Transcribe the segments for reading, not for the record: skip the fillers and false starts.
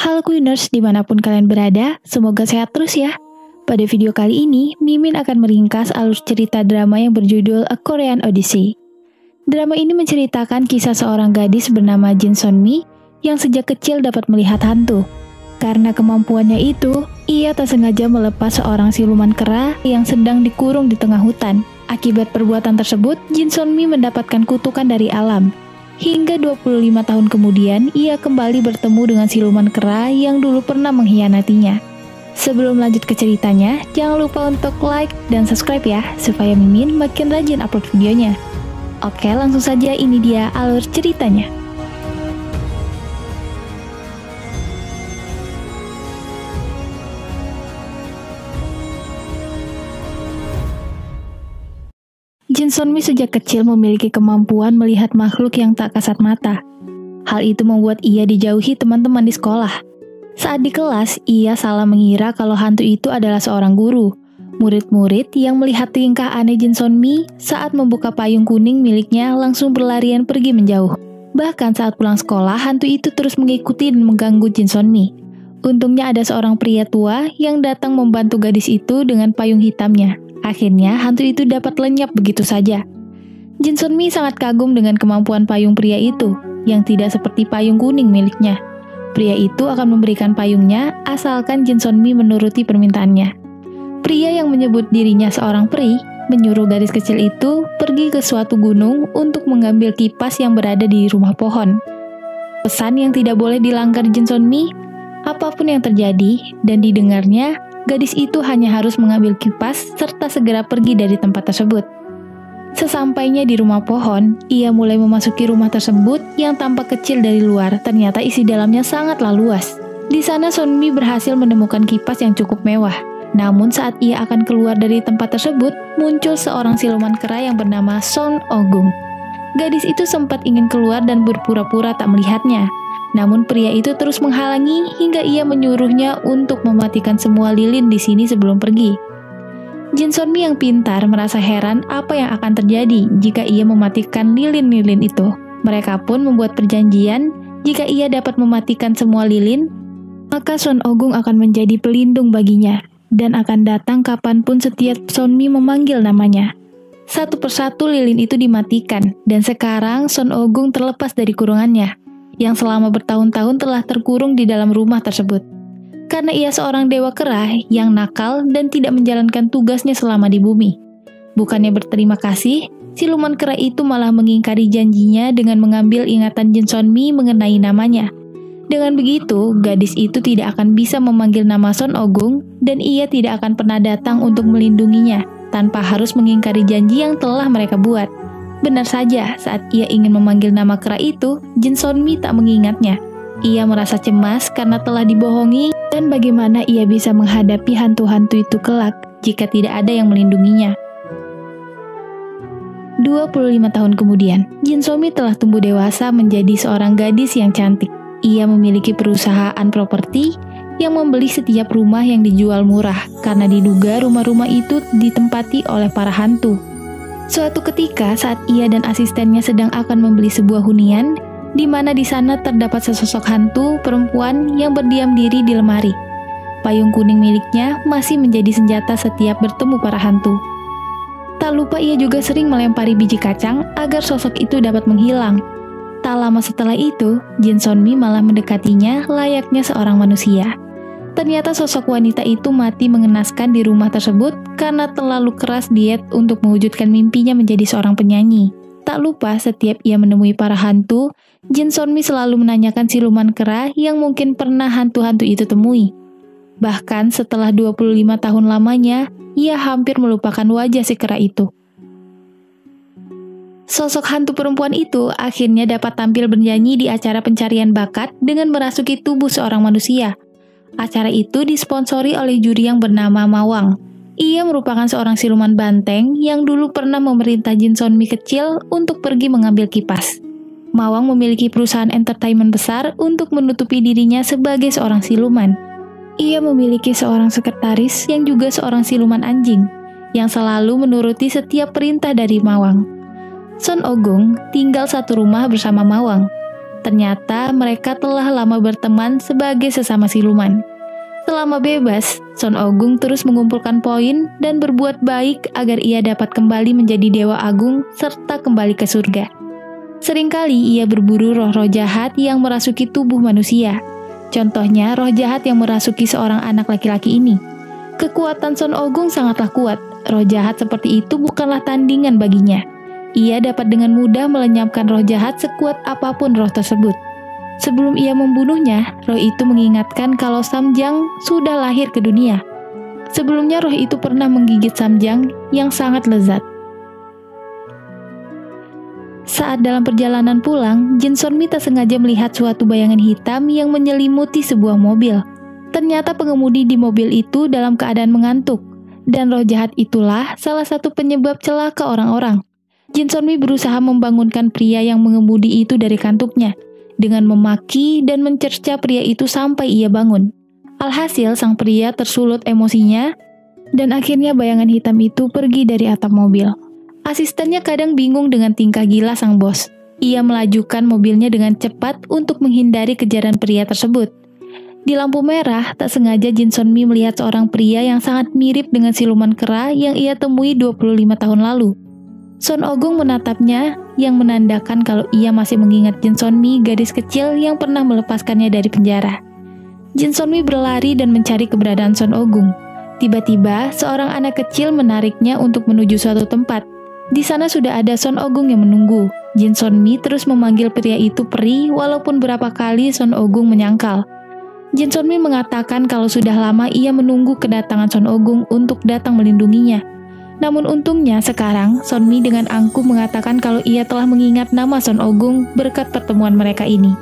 Halo Queeners dimanapun kalian berada, semoga sehat terus ya. Pada video kali ini, Mimin akan meringkas alur cerita drama yang berjudul A Korean Odyssey. Drama ini menceritakan kisah seorang gadis bernama Jin Sonmi yang sejak kecil dapat melihat hantu. Karena kemampuannya itu, ia tak sengaja melepas seorang siluman kera yang sedang dikurung di tengah hutan. Akibat perbuatan tersebut, Jin Sonmi mendapatkan kutukan dari alam. Hingga 25 tahun kemudian, ia kembali bertemu dengan siluman kera yang dulu pernah mengkhianatinya. Sebelum lanjut ke ceritanya, jangan lupa untuk like dan subscribe ya, supaya Mimin makin rajin upload videonya. Oke, langsung saja ini dia alur ceritanya. Jin Sonmi sejak kecil memiliki kemampuan melihat makhluk yang tak kasat mata. Hal itu membuat ia dijauhi teman-teman di sekolah. Saat di kelas, ia salah mengira kalau hantu itu adalah seorang guru. Murid-murid yang melihat tingkah aneh Jin Sonmi saat membuka payung kuning miliknya langsung berlarian pergi menjauh. Bahkan saat pulang sekolah, hantu itu terus mengikuti dan mengganggu Jin Sonmi. Untungnya ada seorang pria tua yang datang membantu gadis itu dengan payung hitamnya. Akhirnya, hantu itu dapat lenyap begitu saja. Jin Sonmi sangat kagum dengan kemampuan payung pria itu, yang tidak seperti payung kuning miliknya. Pria itu akan memberikan payungnya, asalkan Jin Sonmi menuruti permintaannya. Pria yang menyebut dirinya seorang peri, menyuruh gadis kecil itu pergi ke suatu gunung untuk mengambil kipas yang berada di rumah pohon. Pesan yang tidak boleh dilanggar Jin Sonmi, apapun yang terjadi dan didengarnya, gadis itu hanya harus mengambil kipas serta segera pergi dari tempat tersebut. Sesampainya di rumah pohon, ia mulai memasuki rumah tersebut yang tampak kecil dari luar, ternyata isi dalamnya sangatlah luas. Di sana Sonmi berhasil menemukan kipas yang cukup mewah. Namun saat ia akan keluar dari tempat tersebut, muncul seorang siluman kera yang bernama Son Ogung. Gadis itu sempat ingin keluar dan berpura-pura tak melihatnya. Namun pria itu terus menghalangi hingga ia menyuruhnya untuk mematikan semua lilin di sini sebelum pergi. Jin Sonmi yang pintar merasa heran apa yang akan terjadi jika ia mematikan lilin-lilin itu. Mereka pun membuat perjanjian jika ia dapat mematikan semua lilin, maka Son Ogung akan menjadi pelindung baginya dan akan datang kapanpun setiap Sonmi memanggil namanya. Satu persatu lilin itu dimatikan dan sekarang Son Ogung terlepas dari kurungannya yang selama bertahun-tahun telah terkurung di dalam rumah tersebut. Karena ia seorang dewa kera yang nakal dan tidak menjalankan tugasnya selama di bumi. Bukannya berterima kasih, siluman kera itu malah mengingkari janjinya dengan mengambil ingatan Jin Sonmi mengenai namanya. Dengan begitu, gadis itu tidak akan bisa memanggil nama Son Ogung dan ia tidak akan pernah datang untuk melindunginya tanpa harus mengingkari janji yang telah mereka buat. Benar saja, saat ia ingin memanggil nama kera itu, Jin Sonmi tak mengingatnya. Ia merasa cemas karena telah dibohongi dan bagaimana ia bisa menghadapi hantu-hantu itu kelak jika tidak ada yang melindunginya. 25 tahun kemudian, Jin Sonmi telah tumbuh dewasa menjadi seorang gadis yang cantik. Ia memiliki perusahaan properti yang membeli setiap rumah yang dijual murah karena diduga rumah-rumah itu ditempati oleh para hantu. Suatu ketika saat ia dan asistennya sedang akan membeli sebuah hunian, di mana di sana terdapat sesosok hantu perempuan yang berdiam diri di lemari. Payung kuning miliknya masih menjadi senjata setiap bertemu para hantu. Tak lupa ia juga sering melempari biji kacang agar sosok itu dapat menghilang. Tak lama setelah itu, Jin Sonmi malah mendekatinya layaknya seorang manusia. Ternyata sosok wanita itu mati mengenaskan di rumah tersebut karena terlalu keras diet untuk mewujudkan mimpinya menjadi seorang penyanyi. Tak lupa setiap ia menemui para hantu, Jin Sonmi selalu menanyakan siluman kera yang mungkin pernah hantu-hantu itu temui. Bahkan setelah 25 tahun lamanya, ia hampir melupakan wajah si kera itu. Sosok hantu perempuan itu akhirnya dapat tampil bernyanyi di acara pencarian bakat dengan merasuki tubuh seorang manusia. Acara itu disponsori oleh juri yang bernama Mawang. Ia merupakan seorang siluman banteng yang dulu pernah memerintah Jin Sonmi kecil untuk pergi mengambil kipas. Mawang memiliki perusahaan entertainment besar untuk menutupi dirinya sebagai seorang siluman. Ia memiliki seorang sekretaris yang juga seorang siluman anjing, yang selalu menuruti setiap perintah dari Mawang. Son Ogung tinggal satu rumah bersama Mawang. Ternyata mereka telah lama berteman sebagai sesama siluman. Selama bebas, Son Ogung terus mengumpulkan poin dan berbuat baik agar ia dapat kembali menjadi Dewa Agung serta kembali ke surga. Seringkali ia berburu roh-roh jahat yang merasuki tubuh manusia. Contohnya roh jahat yang merasuki seorang anak laki-laki ini. Kekuatan Son Ogung sangatlah kuat. Roh jahat seperti itu bukanlah tandingan baginya. Ia dapat dengan mudah melenyapkan roh jahat sekuat apapun roh tersebut. Sebelum ia membunuhnya, roh itu mengingatkan kalau Samjang sudah lahir ke dunia. Sebelumnya roh itu pernah menggigit Samjang yang sangat lezat. Saat dalam perjalanan pulang, Jin Sonmi tak sengaja melihat suatu bayangan hitam yang menyelimuti sebuah mobil. Ternyata pengemudi di mobil itu dalam keadaan mengantuk, dan roh jahat itulah salah satu penyebab celaka orang-orang. Jin Sonmi berusaha membangunkan pria yang mengemudi itu dari kantuknya, dengan memaki dan mencerca pria itu sampai ia bangun. Alhasil sang pria tersulut emosinya, dan akhirnya bayangan hitam itu pergi dari atap mobil. Asistennya kadang bingung dengan tingkah gila sang bos. Ia melajukan mobilnya dengan cepat untuk menghindari kejaran pria tersebut. Di lampu merah, tak sengaja Jin Sonmi melihat seorang pria yang sangat mirip dengan siluman kera yang ia temui 25 tahun lalu. Son Ogung menatapnya yang menandakan kalau ia masih mengingat Jin Sonmi, gadis kecil yang pernah melepaskannya dari penjara. Jin Sonmi berlari dan mencari keberadaan Son Ogung. Tiba-tiba, seorang anak kecil menariknya untuk menuju suatu tempat. Di sana sudah ada Son Ogung yang menunggu. Jin Sonmi terus memanggil pria itu peri walaupun berapa kali Son Ogung menyangkal. Jin Sonmi mengatakan kalau sudah lama ia menunggu kedatangan Son Ogung untuk datang melindunginya. Namun untungnya sekarang Sonmi dengan angkuh mengatakan kalau ia telah mengingat nama Son Ogung berkat pertemuan mereka ini.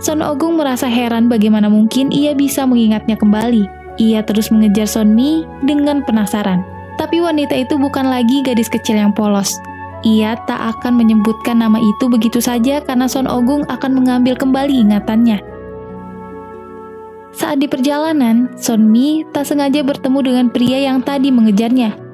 Son Ogung merasa heran bagaimana mungkin ia bisa mengingatnya kembali. Ia terus mengejar Sonmi dengan penasaran. Tapi wanita itu bukan lagi gadis kecil yang polos. Ia tak akan menyebutkan nama itu begitu saja karena Son Ogung akan mengambil kembali ingatannya. Saat di perjalanan, Sonmi tak sengaja bertemu dengan pria yang tadi mengejarnya.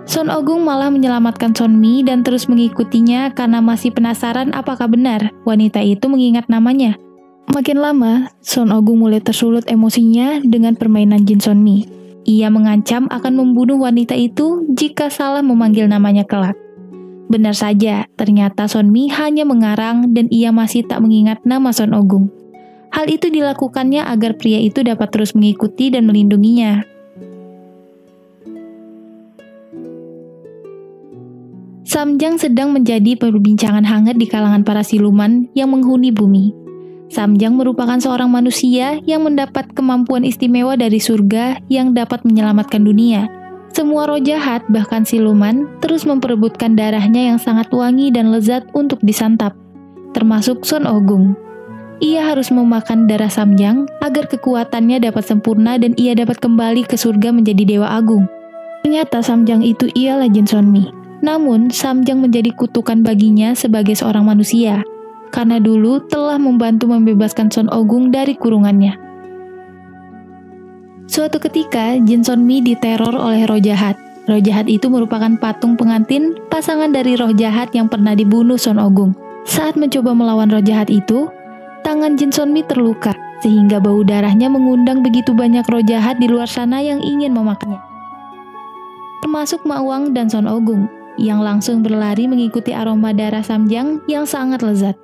Son Ogung malah menyelamatkan Sonmi dan terus mengikutinya karena masih penasaran apakah benar wanita itu mengingat namanya. Makin lama, Son Ogung mulai tersulut emosinya dengan permainan Jin Sonmi. Ia mengancam akan membunuh wanita itu jika salah memanggil namanya kelak. Benar saja, ternyata Sonmi hanya mengarang dan ia masih tak mengingat nama Son Ogung. Hal itu dilakukannya agar pria itu dapat terus mengikuti dan melindunginya. Samjang sedang menjadi perbincangan hangat di kalangan para siluman yang menghuni bumi. Samjang merupakan seorang manusia yang mendapat kemampuan istimewa dari surga yang dapat menyelamatkan dunia. Semua roh jahat, bahkan siluman, terus memperebutkan darahnya yang sangat wangi dan lezat untuk disantap, termasuk Son Ogung. Ia harus memakan darah Samjang agar kekuatannya dapat sempurna dan ia dapat kembali ke surga menjadi Dewa Agung. Ternyata Samjang itu ialah Jin Sonmi. Namun, Samjang menjadi kutukan baginya sebagai seorang manusia, karena dulu telah membantu membebaskan Son Ogung dari kurungannya. Suatu ketika, Jin Sonmi diteror oleh roh jahat. Roh jahat itu merupakan patung pengantin pasangan dari roh jahat yang pernah dibunuh Son Ogung. Saat mencoba melawan roh jahat itu, tangan Jin Sonmi terluka, sehingga bau darahnya mengundang begitu banyak roh jahat di luar sana yang ingin memakannya. Termasuk Ma Wang dan Son Ogung, yang langsung berlari mengikuti aroma darah Samjang yang sangat lezat.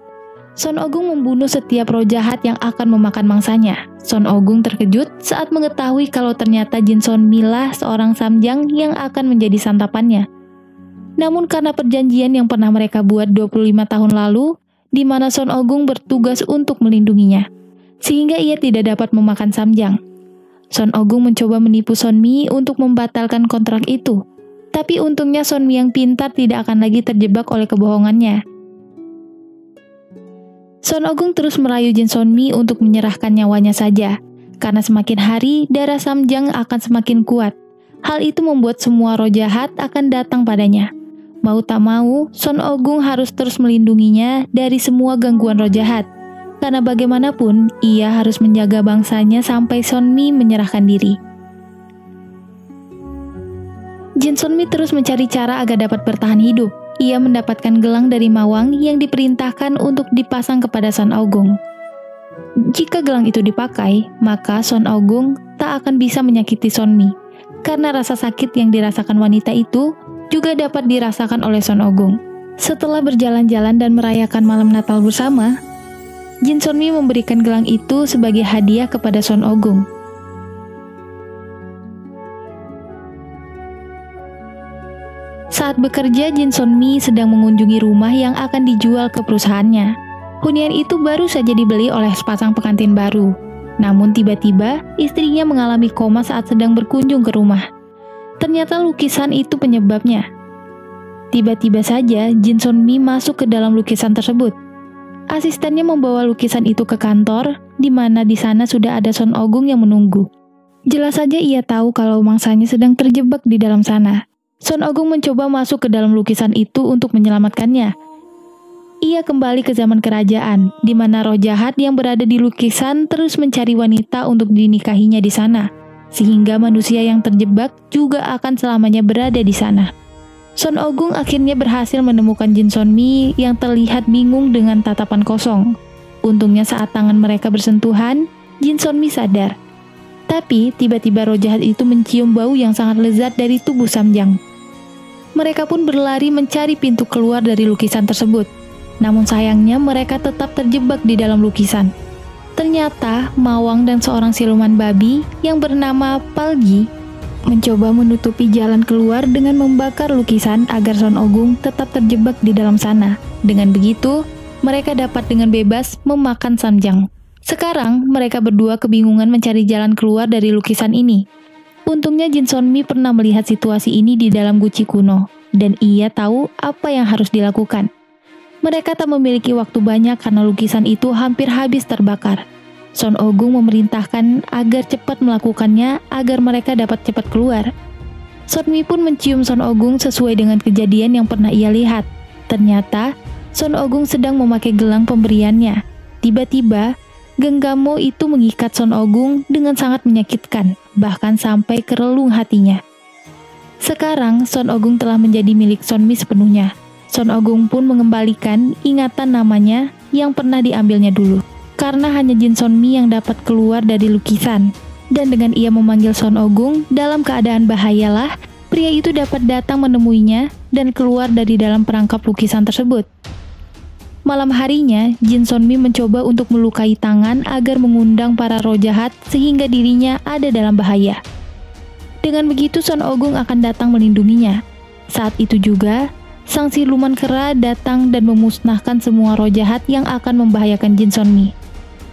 Son Ogung membunuh setiap roh jahat yang akan memakan mangsanya. Son Ogung terkejut saat mengetahui kalau ternyata Jin Sonmi lah seorang Samjang yang akan menjadi santapannya. Namun karena perjanjian yang pernah mereka buat 25 tahun lalu, di mana Son Ogung bertugas untuk melindunginya, sehingga ia tidak dapat memakan Samjang. Son Ogung mencoba menipu Sonmi untuk membatalkan kontrak itu. Tapi untungnya Sonmi yang pintar tidak akan lagi terjebak oleh kebohongannya. Son Ogung terus merayu Jin Sonmi untuk menyerahkan nyawanya saja, karena semakin hari darah Samjang akan semakin kuat. Hal itu membuat semua roh jahat akan datang padanya. Mau tak mau, Son Ogung harus terus melindunginya dari semua gangguan roh jahat, karena bagaimanapun ia harus menjaga bangsanya sampai Sonmi menyerahkan diri. Jin Sonmi terus mencari cara agar dapat bertahan hidup. ia mendapatkan gelang dari Mawang yang diperintahkan untuk dipasang kepada Son Agung. Jika gelang itu dipakai, maka Son Agung tak akan bisa menyakiti Sonmi, karena rasa sakit yang dirasakan wanita itu juga dapat dirasakan oleh Son Agung. Setelah berjalan-jalan dan merayakan malam Natal bersama, Jin Sonmi memberikan gelang itu sebagai hadiah kepada Son Agung. Saat bekerja, Jin Sonmi sedang mengunjungi rumah yang akan dijual ke perusahaannya. Hunian itu baru saja dibeli oleh sepasang pengantin baru. Namun tiba-tiba, istrinya mengalami koma saat sedang berkunjung ke rumah. Ternyata lukisan itu penyebabnya. Tiba-tiba saja, Jin Sonmi masuk ke dalam lukisan tersebut. Asistennya membawa lukisan itu ke kantor, di mana di sana sudah ada Son Agung yang menunggu. Jelas saja ia tahu kalau mangsanya sedang terjebak di dalam sana. Son Agung mencoba masuk ke dalam lukisan itu untuk menyelamatkannya. Ia kembali ke zaman kerajaan, di mana roh jahat yang berada di lukisan terus mencari wanita untuk dinikahinya di sana, sehingga manusia yang terjebak juga akan selamanya berada di sana. Son Agung akhirnya berhasil menemukan Jin Sonmi yang terlihat bingung dengan tatapan kosong. Untungnya saat tangan mereka bersentuhan, Jin Sonmi sadar. Tapi tiba-tiba roh jahat itu mencium bau yang sangat lezat dari tubuh Samjang. Mereka pun berlari mencari pintu keluar dari lukisan tersebut. Namun sayangnya mereka tetap terjebak di dalam lukisan. Ternyata Mawang dan seorang siluman babi yang bernama Palgi mencoba menutupi jalan keluar dengan membakar lukisan agar Son Agung tetap terjebak di dalam sana. Dengan begitu, mereka dapat dengan bebas memakan Samjang. Sekarang mereka berdua kebingungan mencari jalan keluar dari lukisan ini. Untungnya Jin Sonmi pernah melihat situasi ini di dalam guci kuno, dan ia tahu apa yang harus dilakukan. Mereka tak memiliki waktu banyak karena lukisan itu hampir habis terbakar. Son Agung memerintahkan agar cepat melakukannya agar mereka dapat cepat keluar. Sonmi pun mencium Son Agung sesuai dengan kejadian yang pernah ia lihat. Ternyata Son Agung sedang memakai gelang pemberiannya. Tiba-tiba genggamo itu mengikat Son Agung dengan sangat menyakitkan, bahkan sampai ke relung hatinya. Sekarang Son Agung telah menjadi milik Sonmi sepenuhnya. Son Agung pun mengembalikan ingatan namanya yang pernah diambilnya dulu. Karena hanya Jin Sonmi yang dapat keluar dari lukisan. Dan dengan ia memanggil Son Agung dalam keadaan bahayalah, pria itu dapat datang menemuinya dan keluar dari dalam perangkap lukisan tersebut. Malam harinya, Jin Sonmi mencoba untuk melukai tangan agar mengundang para roh jahat sehingga dirinya ada dalam bahaya. Dengan begitu Son Agung akan datang melindunginya. Saat itu juga, sang siluman kera datang dan memusnahkan semua roh jahat yang akan membahayakan Jin Sonmi.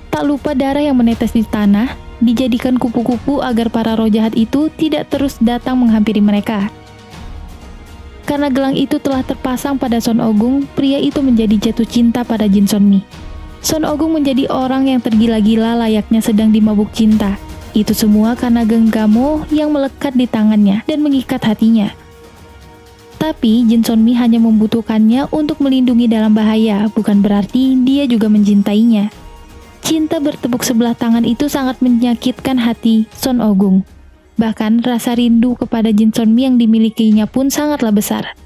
Tak lupa darah yang menetes di tanah, dijadikan kupu-kupu agar para roh jahat itu tidak terus datang menghampiri mereka. Karena gelang itu telah terpasang pada Son Agung, pria itu menjadi jatuh cinta pada Jin Sonmi. Son Agung menjadi orang yang tergila-gila layaknya sedang dimabuk cinta. Itu semua karena genggamo yang melekat di tangannya dan mengikat hatinya. Tapi Jin Sonmi hanya membutuhkannya untuk melindungi dalam bahaya, bukan berarti dia juga mencintainya. Cinta bertepuk sebelah tangan itu sangat menyakitkan hati Son Agung. Bahkan rasa rindu kepada Jin Sonmi yang dimilikinya pun sangatlah besar.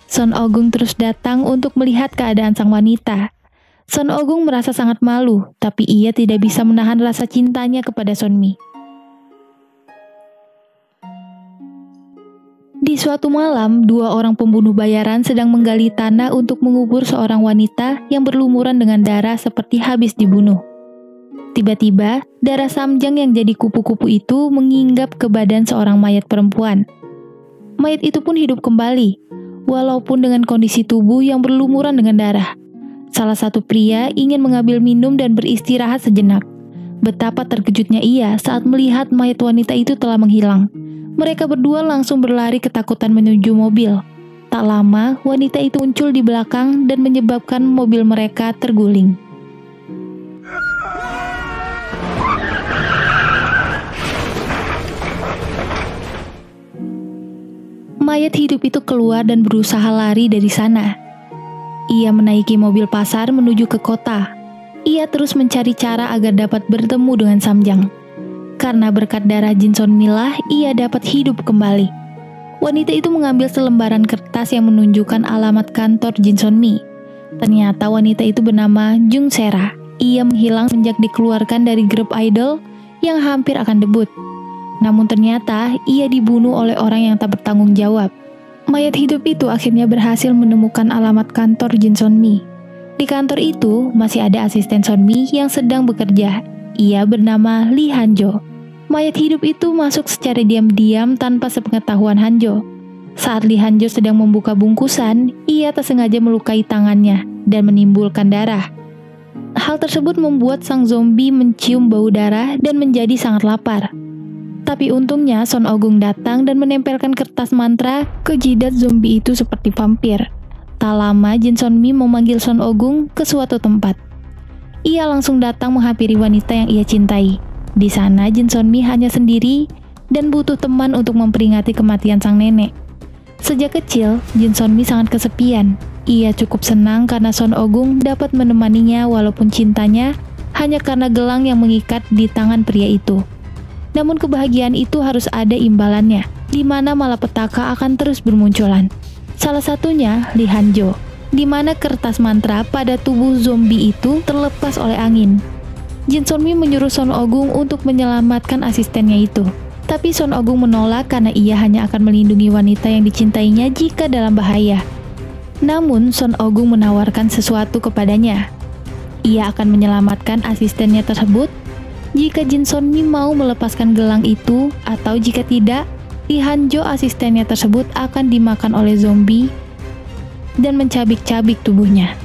Son Agung terus datang untuk melihat keadaan sang wanita. Son Agung merasa sangat malu, tapi ia tidak bisa menahan rasa cintanya kepada Sonmi. Di suatu malam, dua orang pembunuh bayaran sedang menggali tanah untuk mengubur seorang wanita yang berlumuran dengan darah seperti habis dibunuh. Tiba-tiba, darah Samjang yang jadi kupu-kupu itu menginggap ke badan seorang mayat perempuan. Mayat itu pun hidup kembali, walaupun dengan kondisi tubuh yang berlumuran dengan darah. Salah satu pria ingin mengambil minum dan beristirahat sejenak. Betapa terkejutnya ia saat melihat mayat wanita itu telah menghilang. Mereka berdua langsung berlari ketakutan menuju mobil. Tak lama, wanita itu muncul di belakang dan menyebabkan mobil mereka terguling. Mayat hidup itu keluar dan berusaha lari dari sana. Ia menaiki mobil pasar menuju ke kota. Ia terus mencari cara agar dapat bertemu dengan Samjang. Karena berkat darah Jin Sonmi lah ia dapat hidup kembali. Wanita itu mengambil selembaran kertas yang menunjukkan alamat kantor Jin Sun-mi. Ternyata wanita itu bernama Jung Sera. Ia menghilang sejak dikeluarkan dari grup idol yang hampir akan debut. Namun ternyata ia dibunuh oleh orang yang tak bertanggung jawab. Mayat hidup itu akhirnya berhasil menemukan alamat kantor Jin Sun-mi. Di kantor itu masih ada asisten Sun-mi yang sedang bekerja. Ia bernama Lee Han-jo. Mayat hidup itu masuk secara diam-diam tanpa sepengetahuan Han-jo. Saat Lee Han-jo sedang membuka bungkusan, ia tak sengaja melukai tangannya dan menimbulkan darah. Hal tersebut membuat sang zombie mencium bau darah dan menjadi sangat lapar. Tapi untungnya Son Oh-gung datang dan menempelkan kertas mantra ke jidat zombie itu seperti vampir. Tak lama Jin Sun-mi memanggil Son Oh-gung ke suatu tempat. Ia langsung datang menghampiri wanita yang ia cintai. Di sana Jin Sun-mi hanya sendiri dan butuh teman untuk memperingati kematian sang nenek. Sejak kecil, Jin Sun-mi sangat kesepian. Ia cukup senang karena Son Oh-gung dapat menemaninya walaupun cintanya hanya karena gelang yang mengikat di tangan pria itu. Namun kebahagiaan itu harus ada imbalannya, di mana malapetaka akan terus bermunculan. Salah satunya Lee Han-jo, di mana kertas mantra pada tubuh zombie itu terlepas oleh angin. Jin Sun-mi menyuruh Son Oh-gung untuk menyelamatkan asistennya itu. Tapi Son Oh-gung menolak karena ia hanya akan melindungi wanita yang dicintainya jika dalam bahaya. Namun Son Oh-gung menawarkan sesuatu kepadanya. Ia akan menyelamatkan asistennya tersebut jika Jin Sun-mi mau melepaskan gelang itu, atau jika tidak, Lee Han-jo asistennya tersebut akan dimakan oleh zombie dan mencabik-cabik tubuhnya.